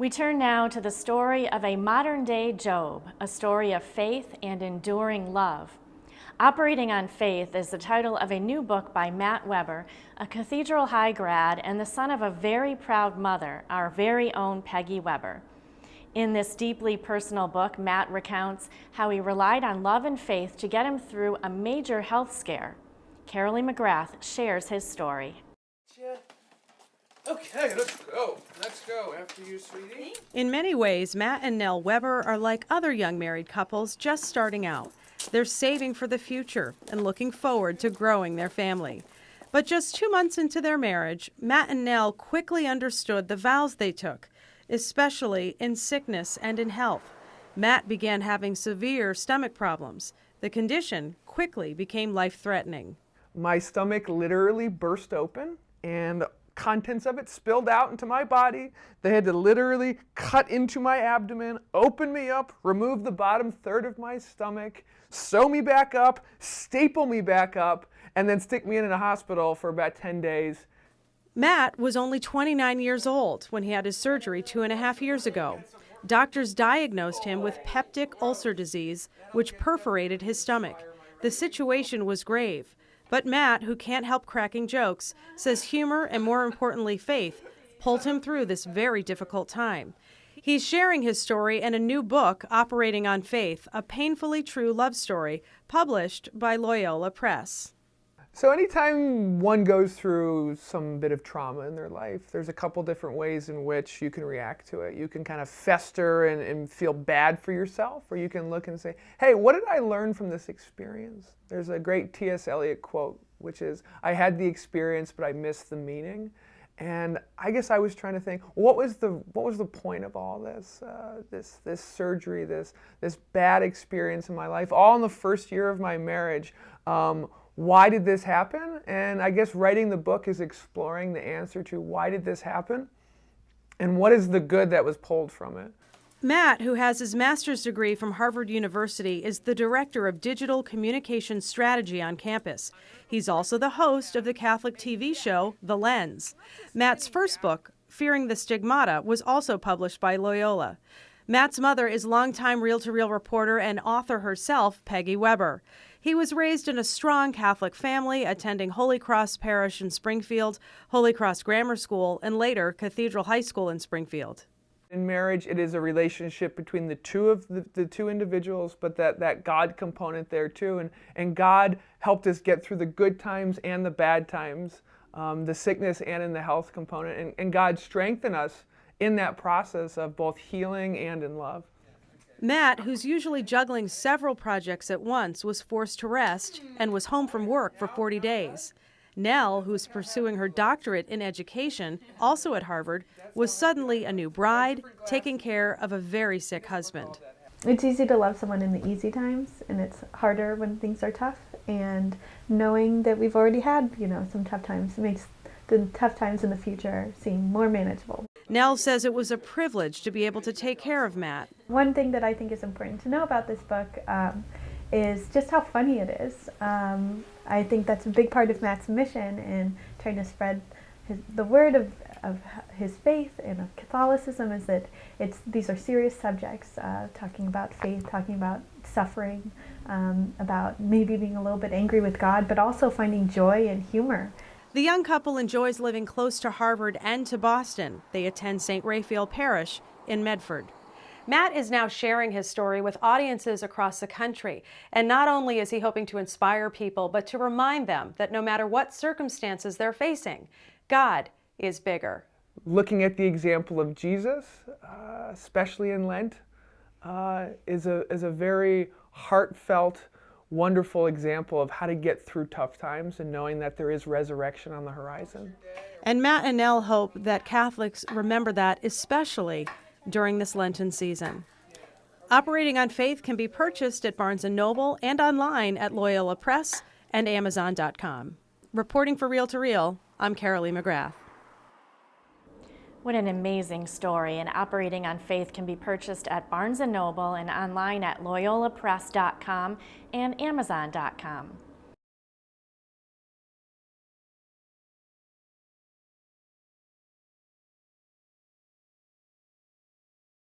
We turn now to the story of a modern-day Job, a story of faith and enduring love. Operating on Faith is the title of a new book by Matt WEBER, a Cathedral High grad and the son of a very proud mother, our very own Peggy WEBER. In this deeply personal book, Matt recounts how he relied on love and faith to get him through a major health scare. Carolee McGrath shares his story. Okay, let's go. Let's go. After you, sweetie. In many ways, Matt and Nell WEBER are like other young married couples just starting out. They're saving for the future and looking forward to growing their family. But just 2 months into their marriage, Matt and Nell quickly understood the vows they took, especially in sickness and in health. Matt began having severe stomach problems. The condition quickly became life-threatening. My stomach literally burst open and contents of it spilled out into my body. They had to literally cut into my abdomen, open me up, remove the bottom third of my stomach, sew me back up, staple me back up, and then stick me in a hospital for about 10 days. Matt was only 29 years old when he had his surgery 2.5 years ago. Doctors diagnosed him with peptic ulcer disease, which perforated his stomach. The situation was grave. But Matt, who can't help cracking jokes, says humor and, more importantly, faith pulled him through this very difficult time. He's sharing his story in a new book, Operating on Faith, a painfully true love story, published by Loyola Press. So anytime one goes through some bit of trauma in their life, there's a couple different ways in which you can react to it. You can kind of fester and feel bad for yourself, or you can look and say, hey, what did I learn from this experience? There's a great T.S. Eliot quote, which is, I had the experience, but I missed the meaning. And I guess I was trying to think, what was the point of all this, this surgery, this bad experience in my life, all in the first year of my marriage. Why did this happen? And I guess writing the book is exploring the answer to why did this happen and what is the good that was pulled from it. Matt, who has his master's degree from Harvard University, is the director of digital communication strategy on campus. He's also the host of the Catholic TV show, The Lens. Matt's first book, Fearing the Stigmata, was also published by Loyola. Matt's mother is longtime reel-to-reel reporter and author herself, Peggy WEBER. He was raised in a strong Catholic family, attending Holy Cross Parish in Springfield, Holy Cross Grammar School, and later Cathedral High School in Springfield. In marriage, it is a relationship between the two individuals, but that God component there too. And God helped us get through the good times and the bad times, the sickness and in the health component. And God strengthened us in that process of both healing and in love. Matt, who's usually juggling several projects at once, was forced to rest and was home from work for 40 days. Nell, who's pursuing her doctorate in education, also at Harvard, was suddenly a new bride, taking care of a very sick husband. It's easy to love someone in the easy times, and it's harder when things are tough. And knowing that we've already had, some tough times makes the tough times in the future seem more manageable. Nell says it was a privilege to be able to take care of Matt. One thing that I think is important to know about this book is just how funny it is. I think that's a big part of Matt's mission in trying to spread the word of his faith and of Catholicism, is that these are serious subjects, talking about faith, talking about suffering, about maybe being a little bit angry with God, but also finding joy and humor. The young couple enjoys living close to Harvard and to Boston. They attend St. Raphael Parish in Medford. Matt is now sharing his story with audiences across the country. And not only is he hoping to inspire people, but to remind them that no matter what circumstances they're facing, God is bigger. Looking at the example of Jesus, especially in Lent, is a very heartfelt, wonderful example of how to get through tough times and knowing that there is resurrection on the horizon. And Matt and Nell hope that Catholics remember that, especially during this Lenten season. Operating on Faith can be purchased at Barnes & Noble and online at Loyola Press and Amazon.com. Reporting for Reel to Reel, I'm Carolee McGrath. What an amazing story, and Operating on Faith can be purchased at Barnes & Noble and online at loyolapress.com and Amazon.com.